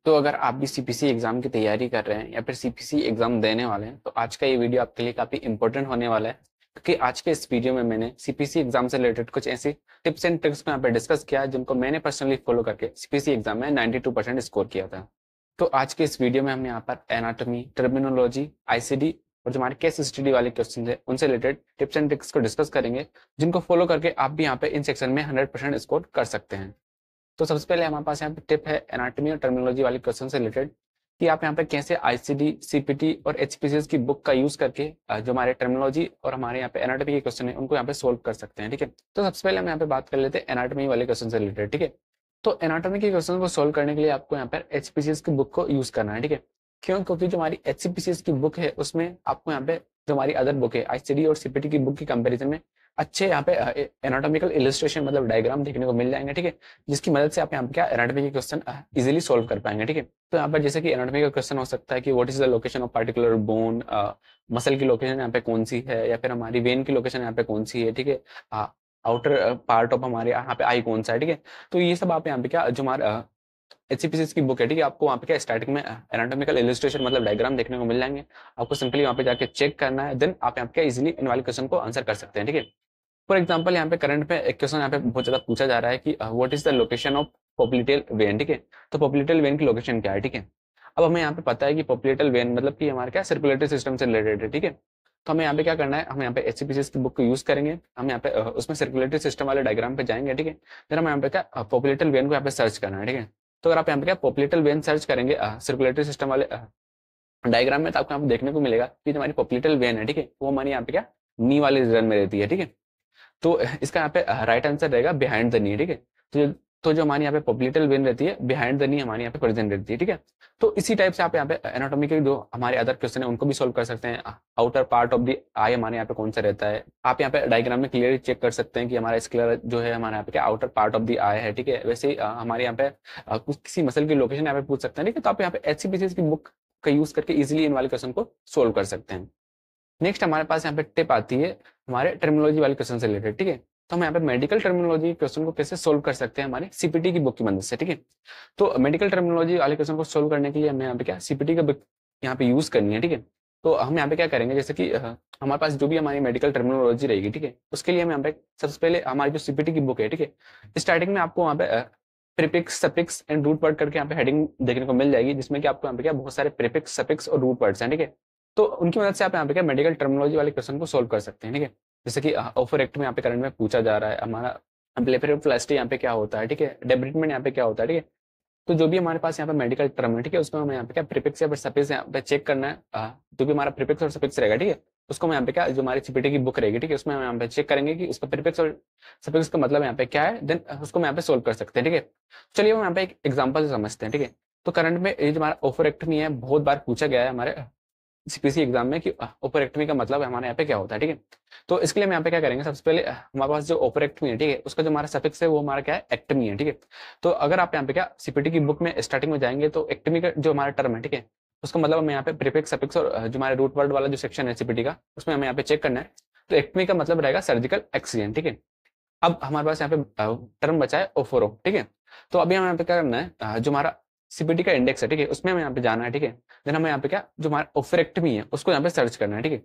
तो अगर आप भी सीपीसी एग्जाम की तैयारी कर रहे हैं या फिर सीपीसी एग्जाम देने वाले हैं तो आज का ये वीडियो आपके लिए काफी इंपॉर्टेंट होने वाला है, क्योंकि आज के इस वीडियो में मैंने सीपीसी एग्जाम से रिलेटेड कुछ ऐसी टिप्स एंड ट्रिक्स को यहाँ पे डिस्कस किया है जिनको मैंने पर्सनली फॉलो करके सीपीसी एग्जाम में 92% स्कोर किया था। तो आज के इस वीडियो में हम यहाँ पर एनाटॉमी, टर्मिनोलॉजी, आईसीडी और जो हमारे केस स्टडी वाले क्वेश्चन है उनसे रिलेटेड टिप्स एंड ट्रिक्स को डिस्कस करेंगे, जिनको फॉलो करके आप भी यहाँ पे इन सेक्शन में 100% स्कोर कर सकते हैं। तो सबसे पहले हमारे पास यहाँ पे टिप है एनाटॉमी और टर्मिनोलॉजी वाले क्वेश्चन से रिलेटेड, कि आप यहाँ पे कैसे आईसीडी, सीपीटी और एचपीसीएस की बुक का यूज करके जो हमारे टर्मिनोलॉजी और हमारे यहाँ पे एनाटॉमी के क्वेश्चन है उनको यहाँ पे सोल्व कर सकते हैं। ठीक है, तो सबसे पहले हम यहाँ पे बात कर लेते हैं एनाटॉमी वाले क्वेश्चन से रिलेटेड। ठीक है, तो एनाटॉमी के क्वेश्चन को सोल्व करने के लिए आपको यहाँ पर एचपीसीएस की बुक को यूज करना है। ठीक है, क्यों? क्योंकि जो हमारी एचपीसीएस की बुक है उसमें आपको यहाँ पे जो हमारी अदर बुक है आईसीडी और सीपीटी की बुक की कंपेरिजन में अच्छे यहाँ पे एनाटॉमिकल इलस्ट्रेशन मतलब डायग्राम देखने को मिल जाएंगे। ठीक है, जिसकी मदद से आप यहाँ पे क्या एनाटॉमी के क्वेश्चन इजीली सोल्व कर पाएंगे। ठीक है, तो यहाँ पर जैसे कि एनाटॉमी का क्वेश्चन हो सकता है कि what is the location of particular bone, muscle की लोकेशन यहाँ पे कौन सी है, या फिर हमारी वेन की लोकेशन यहाँ पे कौन सी है। ठीक है, आउटर पार्ट ऑफ हमारे यहाँ पे आई कौन सा है। ठीक है, तो ये सब आप यहाँ पे क्या जो हमारा एचसीपीसीएस की बुक है, ठीक है, आपको वहाँ पे क्या स्टार्टिंग में एनाटॉमिकल इलस्ट्रेशन मतलब डायग्राम देखने को मिल जाएंगे। आपको सिंपली वहाँ पे जाके चेक करना है, देन आप यहाँ पे इजीली इन वाले क्वेश्चन को आंसर कर सकते हैं। ठीक है, फॉर एग्जाम्पल यहाँ पे करंट में एक क्वेश्चन यहाँ पे बहुत ज्यादा पूछा जा रहा है कि what is the location of popliteal vein. ठीक है, तो पोप्लिटेल वेन की लोकेशन क्या है। ठीक है, अब हमें यहाँ पे पता है कि पोप्लिटेल वेन मतलब कि हमारे क्या सर्कुलेटरी सिस्टम से रिलेटेड है। ठीक है, तो हमें यहाँ पे क्या करना है, हम यहाँ पे एचसीपीसीएस की बुक को यूज करेंगे, हम यहाँ पे उसमें सर्कुलेटरी सिस्टम वाले डायग्राम पे जाएंगे। ठीक है, फिर हम यहाँ पे क्या पोप्लिटेल वेन को यहाँ पे सर्च करना है। ठीक है, तो अगर आप यहाँ पे क्या पोप्लिटेल वेन सर्च करेंगे सर्कुलेटरी सिस्टम वाले डायग्राम में, तो आपको यहाँ पे देखने को मिलेगा कि जो हमारी पोप्लिटेल वेन है, ठीक है, वो हमारी यहाँ पे क्या नी वाले रीजन में रहती है। ठीक है, तो इसका यहाँ पे राइट आंसर रहेगा बिहाइंड द नी। ठीक है, तो जो हमारी यहाँ पे पोप्लिटेल वेन रहती है बिहाइंड द नी हमारी यहाँ पे प्रेजेंट रहती है। ठीक है, तो इसी टाइप से आप यहाँ पे एनाटॉमी के जो हमारे अदर क्वेश्चन है उनको भी सोल्व कर सकते हैं। आउटर पार्ट ऑफ द आई हमारे यहाँ पे कौन सा रहता है, आप यहाँ पे डायग्राम में क्लियरली चेक कर सकते हैं कि हमारा स्क्लेरा जो है हमारे यहाँ पे क्या आउटर पार्ट ऑफ द आई है। ठीक है, वैसे ही हमारे यहाँ पे किसी मसल की लोकेशन यहाँ पे पूछ सकते हैं। ठीक है, तो आप यहाँ पे एचसीपीसीएस की बुक का यूज करके इजिली इन वाले क्वेश्चन को सोल्व कर सकते हैं। नेक्स्ट हमारे पास यहाँ पे टिप आती है हमारे टर्मिनोलॉजी वाले क्वेश्चन से रिलेटेड। ठीक है, तो हम यहाँ पे मेडिकल टर्मिनोलॉजी क्वेश्चन को कैसे सोल्व कर सकते हैं हमारे सीपीटी की बुक की मदद से। ठीक है, तो मेडिकल टर्मिनोलॉजी वाले क्वेश्चन को सोल्व करने के लिए हमें यहाँ पे क्या सीपीटी का बुक यहाँ पे यूज करनी है। ठीक है, तो हम यहाँ पे क्या करेंगे, जैसे कि हमारे पास जो भी हमारी मेडिकल टर्मिनोलॉजी रहेगी, ठीक है, उसके लिए हम यहाँ पे सबसे पहले हमारी जो सीपीटी की बुक है, ठीक है, स्टार्टिंग में आपको वहाँ पे prefix, suffix and root word करके यहाँ पे हेडिंग देखने को मिल जाएगी, जिसमें कि आपको यहाँ पे क्या बहुत सारे प्रीफिक्स, सफिक्स और रूट वर्ड्स हैं। ठीक है, तो उनकी मदद से आप यहाँ पे क्या मेडिकल टर्मिनोलॉजी वाले क्वेश्चन को सोल्व कर सकते हैं। ठीक है, जैसे कि ऑफर एक्ट में यहाँ पे करंट में पूछा जा रहा है हमारा ब्लेफेरोप्लास्टी यहाँ पे क्या होता है। ठीक है, डेब्रिटमेंट यहाँ पे क्या होता है। ठीक है, तो जो भी हमारे पास यहाँ पे मेडिकल टर्म है, ठीक है, उसको हमें यहाँ पे क्या प्रीफिक्स या फिर सफिक्स यहाँ पे चेक करना है। जो भी हमारा प्रीफिक्स और सफिक्स रहेगा, ठीक है, उसको हम यहाँ पे क्या जो हमारी सीपीटी की बुक रहेगी, ठीक है, उसमें हम यहाँ पे चेक करेंगे कि उसका प्रीफिक्स और सफिक्स का मतलब यहाँ पे क्या है, देन उसको हम यहाँ पे सोल्व कर सकते हैं। ठीक है, चलिए हम यहाँ पे एक एग्जाम्पल से समझते हैं। ठीक है, तो करंट में ये जो हमारा ओफोरेक्टमी है बहुत बार पूछा गया है हमारे सीपीसी एग्जाम में कि ओपरेक्टमी का मतलब हमारे यहाँ पे क्या होता है। ठीक है, तो इसके लिए हम यहाँ पे क्या करेंगे, सबसे पहले हमारे पास जो ओपरेक्टमी है, ठीक है, उसका जो हमारा सफिक्स है वो हमारा क्या है, एक्टमी है। ठीक है, तो अगर आप यहाँ पे क्या सीपीटी की बुक में स्टार्टिंग में जाएंगे तो एक्टमी का जो हमारा टर्म है, ठीक है, उसका मतलब हमें यहाँ पे प्रीफिक्स, सफिक्स और जो हमारे रूट वर्ड वाला जो सेक्शन है सीपीटी का, उसमें हमें यहाँ पे चेक करना है। तो एक्टमी का मतलब रहेगा सर्जिकल एक्सीडेंट। ठीक है, अब हमारे पास यहाँ पे टर्म बचा है ओफोरो। ठीक है, तो अभी हमें यहाँ पे क्या करना है, जो हमारा सीपीटी का इंडेक्स है, ठीक है, उसमें हमें यहाँ पे जाना है। ठीक है, देन हमें यहाँ पे क्या जो हमारा ओफरेक्टमी है उसको यहाँ पे सर्च करना है। ठीक है,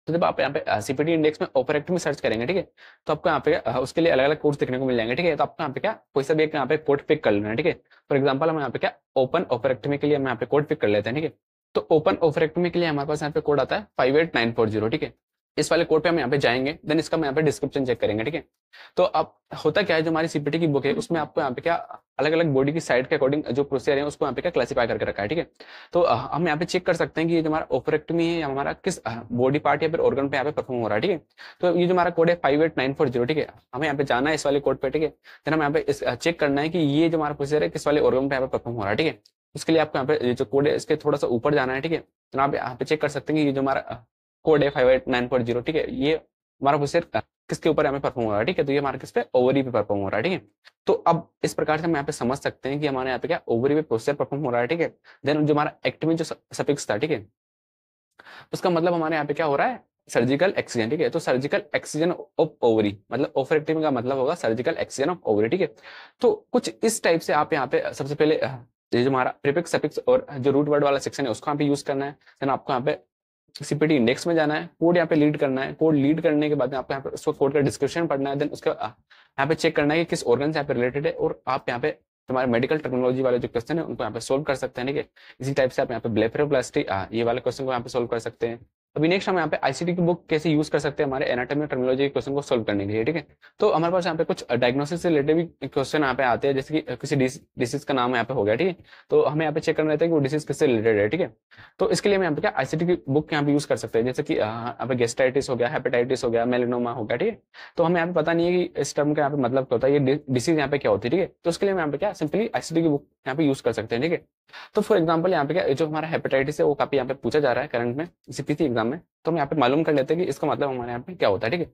तो जब आप यहाँ पे सीपीटी इंडेक्स में ओफरेक्टमी सर्च करेंगे, ठीक है, तो आपको यहाँ पे उसके लिए अलग अलग कोड्स देखने को मिल जाएंगे। ठीक है, तो आपको यहाँ पे क्या कोई सा भी एक यहाँ पे कोड पिक कर लेना है। ठीक है, फॉर एग्जाम्पल हम यहाँ पे क्या ओपन ओफरेक्टमी के लिए हम यहाँ पे कोड पिक कर लेते हैं। ठीक है, तो ओपन ओफरेक्टमी के लिए हमारे पास यहाँ पे कोड आता है 58940। ठीक है, इस वाले कोड पे हम यहाँ पे जाएंगे, देन इसका हम यहाँ पे डिस्क्रिप्शन चेक करेंगे। ठीक है, तो अब होता क्या है, जो हमारी सीपीटी की बुक है उसमें आपको यहाँ पे क्या अलग अलग बॉडी की साइड के अकॉर्डिंग जो प्रोसीजर है उसको यहाँ पे क्या क्लासिफाई करके रखा है। ठीक है, तो हम यहाँ पे चेक कर सकते हैं कि ये जो हमारा ओपरेक्टमी है हमारा किस बॉडी पार्ट या फिर ऑर्गन पे यहाँ पे परफॉर्म हो रहा है। ठीक है, तो ये जो हमारा कोड है 58940। ठीक है, हमें यहाँ पे जाना है इस वाले कोड पे। ठीक है, देन हम यहाँ पे चेक करना है कि ये जो हमारा प्रोसीजर है किस वाले ऑर्गन पे यहाँ पे परफॉर्म हो रहा है। ठीक है, उसके लिए आपको यहाँ पे जो कोड है इसके थोड़ा सा ऊपर जाना है। ठीक है, तो आप यहाँ पे चेक कर सकते हैं कि ये जो हमारा कोड है 58940, ठीक है, ये हमारा प्रोसीजर किसके ऊपर हमें परफॉर्म हो रहा है। ठीक है, तो ये हमारे किस पे ओवरी पे परफॉर्म हो रहा है। ठीक है, तो अब इस प्रकार से हम यहाँ पे समझ सकते हैं कि हमारे यहाँ पे क्या ओवरी पे प्रोसीजर परफॉर्म हो रहा है। ठीक है, देन जो हमारा एक्टमी जो सफिक्स था, ठीक है, उसका मतलब हमारे यहाँ पे क्या हो रहा है, सर्जिकल एक्सीजन। ठीक है, तो सर्जिकल एक्सीजन ऑफ ओवरी मतलब ओफरेक्टिव का मतलब होगा सर्जिकल एक्सीजन ऑफ ओवरी। ठीक है, तो कुछ इस टाइप से आप यहाँ पे सबसे पहले ये जो हमारा प्रीफिक्स सफिक्स और जो रूट वर्ड वाला सेक्शन है उसको यहाँ पे यूज करना है। देन आपको यहाँ पे सीपीटी इंडेक्स में जाना है, कोड यहाँ पे लीड करना है। कोड लीड करने के बाद आपको यहाँ पे उसको कोड का डिस्क्रिप्शन पढ़ना है। देन उसके यहाँ पे चेक करना है कि किस ऑर्गन से यहाँ पे रिलेटेड है, और आप यहाँ पे तुम्हारे मेडिकल टेक्नोलॉजी वाले जो क्वेश्चन है उनको यहाँ पे सोल्व कर सकते हैं। ठीक है, इसी टाइप से आप यहाँ पे ब्लेफेरोप्लास्टी ये वाले क्वेश्चन को यहाँ पे सोल्व कर सकते हैं। अभी नेक्स्ट हम यहाँ पे आईसीटी की बुक कैसे यूज कर सकते हैं हमारे एनाटॉमी टर्मिनोलॉजी के क्वेश्चन को सोल्व करने के लिए। ठीक है, तो हमारे पास यहाँ पे कुछ डायग्नोसिस से रिलेटेड भी क्वेश्चन यहाँ पे आते हैं, जैसे कि किसी डिसीज का नाम यहाँ पे हो गया। ठीक है, तो हमें यहाँ पे चेक करना रहता है कि वो डिसीज किससे रिलेटेड है। ठीक है, तो इसके लिए हम यहाँ पे क्या आईसीटी की बुक यहाँ पे यूज कर सकते हैं, जैसे कि यहाँ पे गेस्टाइटिस हो गया, हेपेटाइटिस हो गया, मेलेनोमा हो गया। ठीक है, तो हमें यहाँ पे पता नहीं है कि इस टर्म का यहाँ पे मतलब क्या होता है, ये डिसीज यहाँ पे क्या होती है। ठीक है, तो उसके लिए हम यहाँ पे क्या सिंपली आईसीटी की बुक यहाँ पे यूज कर सकते हैं। ठीक है, तो फॉर एग्जाम्पल यहाँ पे क्या जो हमारा हेपेटाइटिस है वो काफी यहाँ पे पूछा जा रहा है करंट में सीपीसी एग्जाम में, तो हम यहाँ पे मालूम कर लेते हैं कि इसका मतलब हमारे यहाँ पे क्या होता है। ठीक है,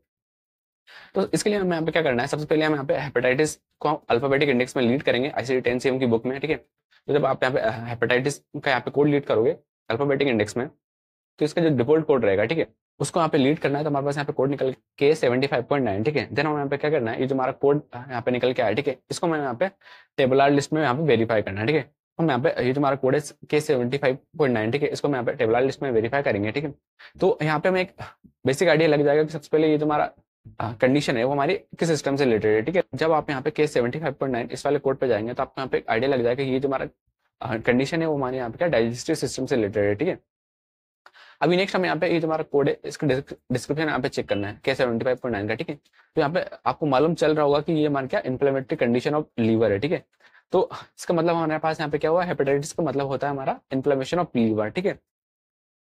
तो इसके लिए हमें यहाँ पे क्या करना है, सबसे पहले हम यहाँ पे हेपेटाइटिस को अल्फाबेटिक इंडेक्स में लीड करेंगे आईसीडी 10 सीएम की बुक में। ठीक है, तो जब आप यहाँ पे हेपेटाइटिस का यहाँ पे कोड लीड करोगे अल्फाबेटिक इंडेक्स में, तो इसका जो डिफॉल्ट कोड रहेगा, ठीक है, उसको यहाँ पे लीड करना है। तो हमारे पास यहाँ पे कोड निकल के 75.9। ठीक है, देन हम यहाँ पे क्या करना है, ये जो हमारा कोड यहाँ पे निकल के आया, ठीक है, इसको मैं यहाँ पे टेबुलर लिस्ट में यहाँ पे वेरीफाई करना है। ठीक है, हम यहाँ पे ये जो हमारा कोड है K75.9, ठीक है, इसको मैं यहाँ पे टेबुलर लिस्ट में वेरीफाई करेंगे। ठीक है, तो यहाँ पे हमें एक बेसिक आइडिया लग जाएगा कि सबसे पहले ये जो हमारा कंडीशन है वो हमारी किस सिस्टम से रिलेटेड है। ठीक है, जब आप यहाँ पे K75.9 इस वाले कोड पे जाएंगे तो आपको यहाँ पे आइडिया लग जाएगा कि ये जो हमारा कंडीशन है वो हमारे यहाँ पे क्या डाइजेस्टिव सिस्टम से रिलेटेड है। ठीक है, अभी नेक्स्ट हम यहाँ पे ये जो हमारा कोड है इसका डिस्क्रिप्शन यहाँ पे चेक करना है K75.9 का। ठीक है, तो यहाँ पे आपको मालूम चल रहा होगा कि ये हमारा क्या इन्फ्लेमेटरी कंडीशन ऑफ लीवर है। ठीक है, तो इसका मतलब हमारे पास यहाँ पे क्या हुआ, हेपेटाइटिस का मतलब होता है हमारा इन्फ्लेमेशन ऑफ लीवर। ठीक है,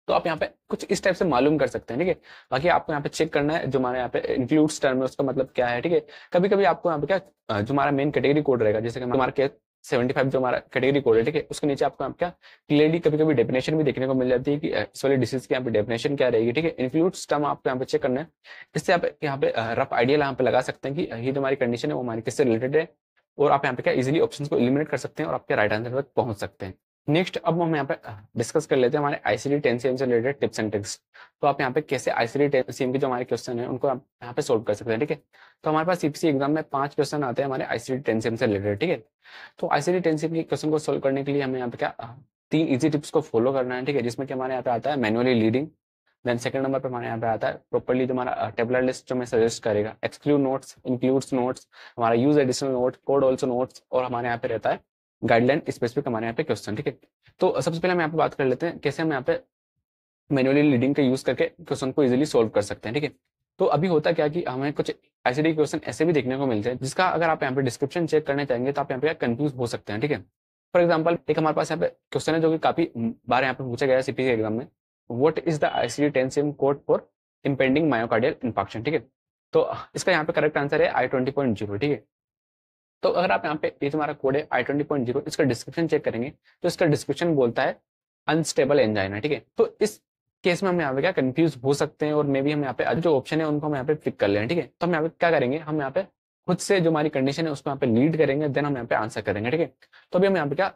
तो आप यहाँ पे कुछ इस टाइप से मालूम कर सकते हैं। ठीक है, बाकी आपको यहाँ पे चेक करना है जो हमारे यहाँ पे इंक्लूड्स टर्म है उसका मतलब क्या है। ठीक है, कभी कभी आपको यहाँ पे क्या जो हमारा मेन कैटेगरी कोड रहेगा, जैसे कि हमारा K75 जो हमारा कैटेगरी कोड है, ठीक है, उसके नीचे आपको यहाँ क्या क्लियरली कभी कभी डेफिनेशन भी देखने को मिल जाती है कि इस वाले डिसीज की यहाँ पे डेफिनेशन क्या रहेगी। ठीक है, इंक्लूड्स टर्म आपको यहाँ पे चेक करना है, इससे आप यहाँ पे रफ आइडिया यहाँ पे लगा सकते हैं कि ये जो हमारी कंडीशन है वो हमारी किससे रिलेटेड है, और आप यहाँ पे क्या इजीली ऑप्शंस को एलिमिनेट कर सकते हैं और आपके राइट आंसर तक पहुंच सकते हैं। नेक्स्ट अब हम यहाँ पे डिस्कस कर लेते हैं हमारे आईसीडी 10 सीएम से रिलेटेड टिप्स एंड ट्रिक्स। तो आप यहाँ पे कैसे आईसीडी 10 सीएम के जो हमारे क्वेश्चन है उनको आप यहाँ पे सोल्व कर सकते हैं। ठीक है, तो हमारे पास सीपीसी एग्जाम में 5 क्वेश्चन आते हैं हमारे आईसीडी 10 सीएम से रिलेटेड। ठीक है, तो आईसीडी 10 सीएम के क्वेश्चन को सोल्व करने के लिए हमें यहाँ पे क्या 3 इजी टिप्स को फॉलो करना है। ठीक है, जिसमें कि हमारे यहाँ पे आता है manually leading, then second number पे हमारे यहाँ पे आता है प्रॉपर्ली जो हमारा टेबुलर लिस्ट जो मैं सजेस्ट करेगा, एक्सक्लूड नोट्स, इंक्लूड्स नोट्स, हमारा use additional note, code also notes, और हमारे यहाँ पे रहता है गाइडलाइन स्पेसिफिक हमारे यहाँ पे क्वेश्चन। ठीक है, तो सबसे पहले हम यहाँ पे बात कर लेते हैं कैसे हम यहाँ पे मैनुअली लीडिंग का यूज करके क्वेश्चन को इजीली सोल्व कर सकते हैं। ठीक है, तो अभी होता क्या कि हमें कुछ आईसीडी क्वेश्चन ऐसे भी देखने को मिलते हैं जिसका अगर आप यहाँ पे डिस्क्रिप्शन चेक करने चाहेंगे तो आप यहाँ पे कंफ्यूज हो सकते हैं। ठीक है, फॉर एग्जाम्पल एक हमारे पास यहाँ पे क्वेश्चन है जो कि काफी बार यहाँ पे पूछा गया है सीपीसी एग्जाम में, what is the ICD 10 CM code for impending myocardial infarction. ठीक है, तो इसका यहाँ पे करेक्ट आंसर है I20.0। ठीक है, तो अगर आप यहाँ पे ये तुम्हारा कोड है I20.0, इसका डिस्क्रिप्शन चेक करेंगे तो इसका डिस्क्रिप्शन बोलता है अनस्टेबल एंजाइना। ठीक है, तो इस केस में हम यहाँ पे क्या कंफ्यूज हो सकते हैं, और मे भी हम यहाँ पे जो ऑप्शन है उनको हम यहाँ पे पिक कर लें। ठीक है, तो हम यहाँ पे क्या करेंगे, हम यहाँ पे खुद से जो हमारी कंडीशन है उसको यहाँ पे लीड करेंगे, देन हम यहाँ पे आंसर करेंगे। ठीक है, तो अभी हम यहाँ पे क्या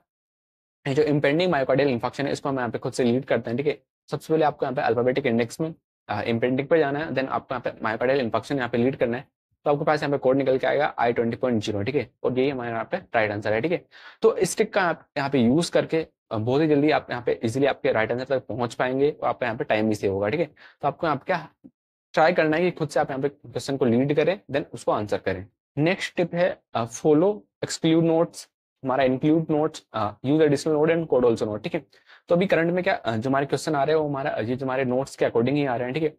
जो इम्पेंडिंग मायोकार्डियल इंफार्क्शन है इसको हम यहाँ पे खुद से लीड करते हैं। ठीक है, सबसे पहले आपको यहाँ पे अल्फाबेटिक इंडेक्स में इम्पेंडिंग पे जाना है, देन आपको यहाँ पे मायोकार्डियल इंफार्क्शन यहाँ पे लीड करना है, तो आपके पास यहाँ पे कोड निकल के आएगा I20.0। ठीक है, और यही हमारे यहाँ पे राइट आंसर है। ठीक है, तो इस ट्रिक का आप यहाँ पे यूज करके बहुत ही जल्दी आप यहाँ पे इजीली आपके राइट आंसर तक पहुंच पाएंगे और आपका यहाँ पे टाइम भी सेव होगा। ठीक है, तो आपको यहाँ पे क्या ट्राई करना है कि खुद से आप यहाँ पे क्वेश्चन को लीड करें, देन उसको आंसर करें। नेक्स्ट टिप है फॉलो एक्सक्लूड नोट्स, हमारा include notes, use additional note and code also note. ठीक है, तो अभी करंट में क्या जो हमारे क्वेश्चन आ रहे हैं वो हमारा ये जो हमारे नोट्स के अकॉर्डिंग ही आ रहे हैं। ठीक है,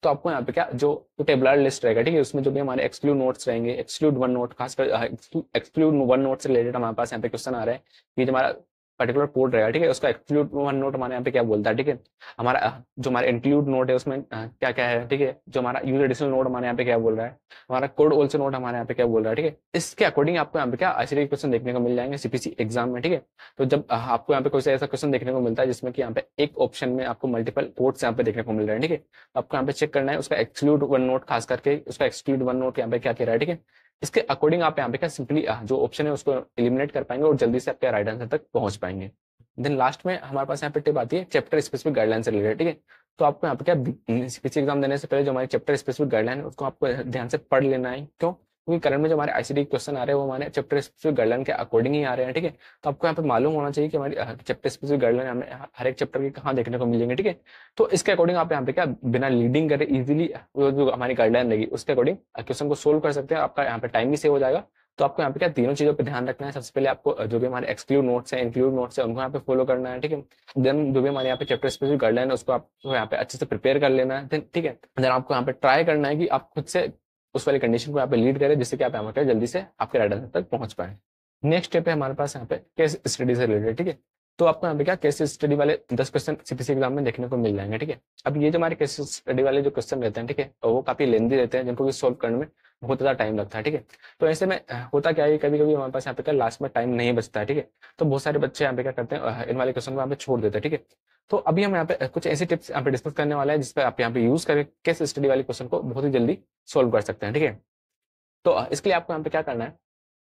तो आपको यहाँ पे क्या जो टेबुलर लिस्ट रहेगा, ठीक है, उसमें जो भी हमारे एक्सक्लूड नोट्स रहेंगे, एक्सक्लूड वन नोट, खासकर एक्सक्लूड वन नोट से रिलेटेड हमारे पास यहाँ पे क्वेश्चन आ रहा है, ये जो हमारा पर्टिकुलर कोड रहेगा, ठीक है, उसका एक्सक्लूड वन नोट हमारे यहाँ पे क्या बोलता है। ठीक है, हमारा जो हमारा इंक्लूड नोट है उसमें क्या क्या है। ठीक है, जो हमारा यूज एडिशनल नोट हमारे यहाँ पे क्या बोल रहा है, हमारा कोड ऑल्सो नोट हमारे यहाँ पे क्या बोल रहा है। ठीक है, इसके अकॉर्डिंग आपको यहाँ पे क्या आईसीडी क्वेश्चन देखने को मिल जाएंगे सीपीसी एग्जाम में। ठीक है, तो जब आपको यहाँ पे कोई ऐसा क्वेश्चन देखने को मिलता है जिसमें कि यहाँ पे एक ऑप्शन में आपको मल्टीपल कोड्स यहाँ पे देखने को मिल रहे हैं, ठीक है, आपको यहाँ पे चेक करना है उसका एक्सक्लूड वन नोट, खास करके उसका एक्सक्लूड वन नोट यहाँ पे क्या कह रहा है। ठीक है, इसके अकॉर्डिंग आप यहाँ पे क्या सिंपली जो ऑप्शन है उसको एलिमिनेट कर पाएंगे और जल्दी से आपके राइट आंसर तक पहुंच पाएंगे। देन लास्ट में हमारे पास यहाँ पे टिप आती है चैप्टर स्पेसिफिक गाइडलाइन से रिलेटेड। ठीक है, तो आपको यहाँ पे क्या सीपीसी एग्जाम देने से पहले जो हमारी चैप्टर स्पेसिफिक गाइडलाइन है उसको आपको ध्यान से पढ़ लेना है। क्यों, क्योंकि करंट में जो हमारे आईसीडी क्वेश्चन आ रहे हैं वो हमारे चैप्टर स्पेसिफिक गाइडलाइन के अकॉर्डिंग ही आ रहे हैं, ठीक है। तो आपको यहाँ पे मालूम होना चाहिए कि हमारी चैप्टर स्पेसिफिक गाइडलाइन हमें हर एक चैप्टर की कहाँ देखने को मिलेंगे, ठीक है। तो इसके अकॉर्डिंग आप यहाँ पे क्या बिना लीडिंग करे इजीली जो हमारी गाइडलाइन रहेगी उसके अकॉर्डिंग क्वेश्चन को सोल्व कर सकते हैं। आपका यहाँ पे टाइम भी सेव हो जाएगा। तो आपको यहाँ पे क्या तीनों चीजों पे ध्यान रखना है। सबसे पहले आपको जो भी हमारे एक्सक्लूड नोट्स हैं, इंक्लूड नोट्स है, उनको यहाँ पे फॉलो करना है, ठीक है। देन जो भी हमारे यहाँ पे चैप्टर स्पेसिफिक गाइडलाइन है उसको आपको यहाँ पे अच्छे से प्रिपेयर कर लेना है, ठीक है। देन आपको यहाँ पे ट्राई करना है कि आप खुद से उस वाली कंडीशन को यहाँ पे लीड करें जिससे कि आप यहाँ पे जल्दी से आपके राइट आंसर तक पहुंच पाए। नेक्स्ट स्टेप है हमारे पास यहाँ पे केस स्टडी से रिलेटेड, ठीक है। तो आपको यहाँ पे क्या केस स्टडी वाले 10 क्वेश्चन सीपीसी एग्जाम में देखने को मिल जाएंगे, ठीक है। अब ये जो हमारे केस स्टडी वाले जो क्वेश्चन रहते हैं, ठीक है, वो काफी लेंदी रहते हैं जिनको कि सोल्व करने में बहुत ज्यादा टाइम लगता है, ठीक है। तो ऐसे में होता क्या है, कभी कभी हमारे पास यहाँ पे क्या लास्ट में टाइम नहीं बचता है, ठीक है। तो बहुत सारे बच्चे यहाँ पे क्या करते हैं, इन वाले क्वेश्चन को यहाँ पे छोड़ देते हैं, ठीक है। तो अभी हम यहाँ पे कुछ ऐसी टिप्स यहाँ पे डिस्कस करने वाले हैं जिसपे आप यहाँ पे यूज करके केस स्टडी वाले क्वेश्चन को बहुत ही जल्दी सोल्व कर सकते हैं, ठीक है। तो इसके लिए आपको यहाँ पे क्या करना है,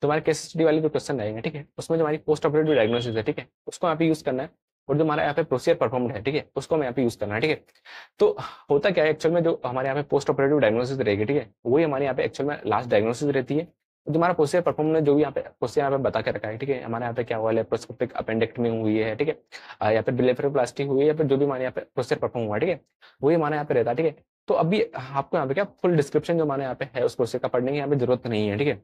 तुम्हारे केस स्टडी वाले जो क्वेश्चन रहेंगे, ठीक है, उसमें जो हमारी पोस्ट ऑपरेटिव डायग्नोसिस है, ठीक है, उसको यहाँ पे यूज करना है। और जो हमारा यहाँ पे प्रोसीजर परफॉर्म्ड है, ठीक है, उसको हमें यहाँ पे यूज करना है, ठीक है। तो होता क्या है एक्चुअल में, जो हमारे यहाँ पे पोस्ट ऑपरेटिव डायग्नोसिस रहेगी, ठीक है, वही हमारे यहाँ पे एक्चुअल में लास्ट डायग्नोसिस रहती है। तो जो हमारा प्रोसीजर परफॉर्म ने जो भी यहाँ पे प्रोसीजर यहाँ पे बता के रखा है, ठीक है, हमारे यहाँ पे क्या हुआ है, लेप्रोस्कोपिक अपेंडेक्टमी हुई है, ठीक है, या फिर ब्लेफरोप्लास्टी हुई है, या फिर जो भी हमारे यहाँ पे प्रोसीजर परफॉर्म हुआ है, ठीक है, वही हमारे यहाँ पे रहता है, ठीक है। तो अभी आपको यहाँ पे क्या फुल डिस्क्रिप्शन जो हमारे यहाँ पे है उस प्रोसीजर का पढ़ने की यहाँ पे जरूरत नहीं है, ठीक है।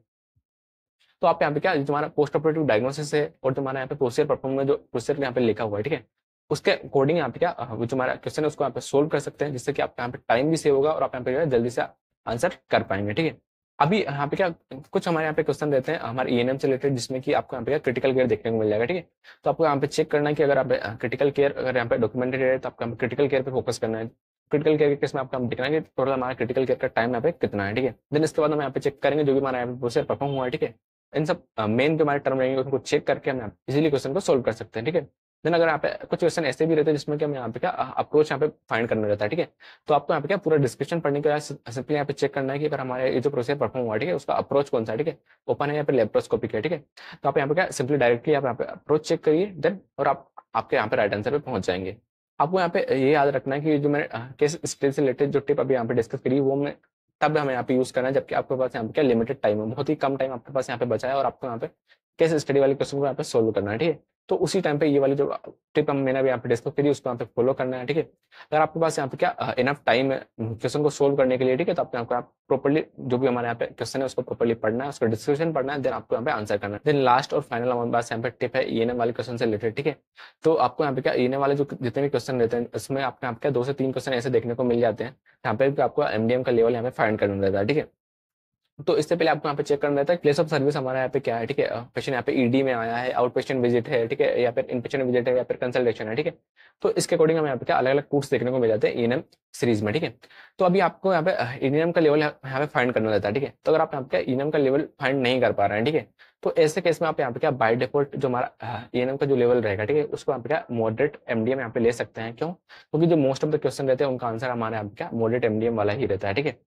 तो आप यहाँ पे क्या तुम्हारा पोस्ट ऑपरेटिव डायग्नोसिस है और तुम्हारा यहाँ पे प्रोसीजर परफॉर्म में जो प्रोसीजर यहाँ पे लिखा हुआ है, ठीक है, उसके अकॉर्डिंग यहाँ पे क्या जो हमारा क्वेश्चन है उसको यहाँ पे सोल्व कर सकते हैं, जिससे कि आपका यहाँ पे टाइम भी सेव होगा और आप यहाँ पे जल्दी से आंसर कर पाएंगे, ठीक है। अभी यहाँ पे क्या कुछ हमारे यहाँ पे क्वेश्चन रहते हैं हमारे ईएनएम से रिलेटेड, जिसमें कि आपको यहाँ पे क्रिटिकल केयर देखने को मिल जाएगा, ठीक है। तो आपको यहाँ पे चेक करना है कि अगर आप क्रिटिकल केयर अगर यहाँ पे डॉक्यूमेंटेड है तो आपको क्रिटिकल केयर पे फोकस करना है। क्रिटिकल केयर के केस में आपको हम देखना है कि टोटल हमारा क्रिटिकल केयर का टाइम यहाँ पे कितना है, ठीक है। देन इसके बाद हम यहाँ पे चेक करेंगे जो भी हमारा यहाँ पे प्रोसेस परफॉर्म हुआ है, ठीक है। इन सब मेन जो हमारे टर्म रहेंगे उनको चेक करके हम इजीली क्वेश्चन को सोल्व कर सकते हैं, ठीक है। देन अगर यहाँ पे कुछ क्वेश्चन ऐसे भी रहते हैं जिसमें कि हम यहाँ पे क्या अप्रोच यहाँ पे फाइंड करना रहता है, ठीक है। तो आपको यहाँ पे क्या पूरा डिस्क्रिप्शन पढ़ने के बाद सिंपली यहाँ पे चेक करना है कि अगर हमारे ये जो प्रोसेस परफॉर्म हुआ है, ठीक है, उसका अप्रोच कौन सा है, ठीक है, ओपन है या फिर लेप्रोस्कोपिक है, ठीक है। तो आप यहाँ पे क्या सिंपली डायरेक्टली आप यहाँ पे अप्रोच चेक करिए, देन और आप आपके यहाँ पे राइट आंसर पे पहुंच जाएंगे। आपको यहाँ पे ये याद रखना है कि जो मैंने केस स्टडी से रिलेटेड जो टिप अभी यहाँ पे डिस्कस करी वो मैं तब हमें यहाँ पे यूज करना है जबकि आपके पास यहाँ पे क्या लिमिटेड टाइम है, बहुत ही कम टाइम आपके पास यहाँ पे बचा है और आपको यहाँ पे केस स्टडी वाले क्वेश्चन को यहाँ पे सोल्व करना है, ठीक है। तो उसी टाइम पे ये वाली जो टिप मैंने अभी यहाँ पे डिस्कस करी उसको यहाँ पे फॉलो करना है, ठीक है। अगर आपके पास यहाँ पे क्या इनफ टाइम है क्वेश्चन को सोल्व करने के लिए, ठीक है, तो आपको यहाँ प्रॉपर्ली जो भी हमारे यहाँ पे क्वेश्चन है उसको प्रॉपर्ली पढ़ना है, उसका डिस्क्रिप्शन पढ़ना है, देन आपको यहाँ पे आंसर करना है। देन लास्ट और फाइनल हमारे पास यहाँ पे टिप है ईएनएम वाले क्वेश्चन से रिलेटेड, ठीक है। तो आपको यहाँ पे क्या ईएनएम वाले जो जितने भी क्वेश्चन रहते हैं उसमें आपको यहाँ पे क्या 2 से 3 क्वेश्चन ऐसे देखने को मिल जाते हैं यहाँ पे आपको एमडीएम का लेवल यहाँ पे फाइंड करना रहता है, ठीक है। तो इससे पहले आपको यहाँ पे चेक करना रहता है प्लेस ऑफ सर्विस हमारा यहाँ पे क्या है, ठीक है। पेशेंट यहाँ पे ईडी में आया है, आउट पेशेंट विजिट है, ठीक है, या फिर इन पेशेंट विजिट है या फिर कंसल्टेशन है, ठीक है। तो इसके अकॉर्डिंग हमें यहाँ पे क्या अलग अलग कोर्स देखने को मिल जाते हैं ईएनएम सीरीज में, ठीक है। तो अभी आपको यहाँ पे ईएनएम का लेवल यहाँ पे फाइंड करना रहता है, ठीक है। तो अगर आप यहाँ पे ईएनएम का लेवल फाइंड नहीं कर पा रहे हैं, ठीक है, तो ऐसे केस में आप यहाँ पे क्या बाय डिफॉल्ट जो हमारा ईएनएम का जो लेवल रहेगा, ठीक है, उसको यहाँ पे क्या मॉडरेट एमडीएम यहाँ पे ले सकते हैं। क्यों? क्योंकि जो मोस्ट ऑफ द क्वेश्चन रहते हैं उनका आंसर हमारे यहाँ पे क्या मॉडरेट एमडीएम वाला ही रहता है, ठीक है।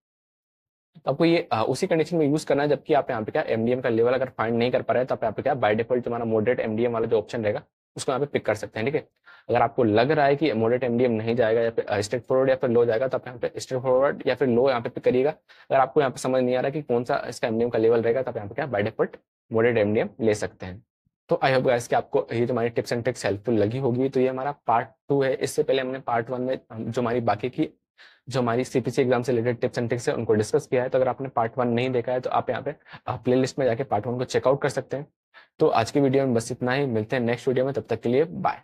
तो आपको ये उसी कंडीशन में यूज करना है जबकि आप यहाँ पे क्या एमडीएम का लेवल अगर फाइंड नहीं कर पा रहे हैं तो आप यहाँ पे क्या बाय डिफॉल्ट हमारा मॉडरेट एमडीएम वाला जो ऑप्शन रहेगा उसको यहाँ पे पिक कर सकते हैं, ठीक है। अगर आपको लग रहा है कि मॉडरेट एमडीएम नहीं जाएगा या फिर स्ट्रेट फॉरवर्ड या फिर लो जाएगा तो आप यहाँ पे स्ट्रेट फॉरवर्ड या फिर लो यहाँ पे पिक करिएगा। अगर आपको यहाँ पे समझ नहीं आ रहा कि कौन सा इसका एमडीएम का लेवल रहेगा तो आप यहाँ पे क्या बाय डिफॉल्ट मॉडरेट एमडीएम ले सकते हैं। तो आई होप गाइस कि आपको ये जो हमारी टिप्स एंड ट्रिक्स हेल्पफुल लगी होगी। तो ये हमारा पार्ट 2 है। इससे पहले हमने पार्ट 1 में जो हमारी बाकी की जो हमारी सीपीसी एग्जाम से रिलेटेड टिप्स एंड ट्रिक्स है उनको डिस्कस किया है। तो अगर आपने पार्ट 1 नहीं देखा है तो आप यहाँ पे प्ले लिस्ट में जाके पार्ट 1 को चेकआउट कर सकते हैं। तो आज की वीडियो में बस इतना ही, मिलते हैं नेक्स्ट वीडियो में, तब तक के लिए बाय।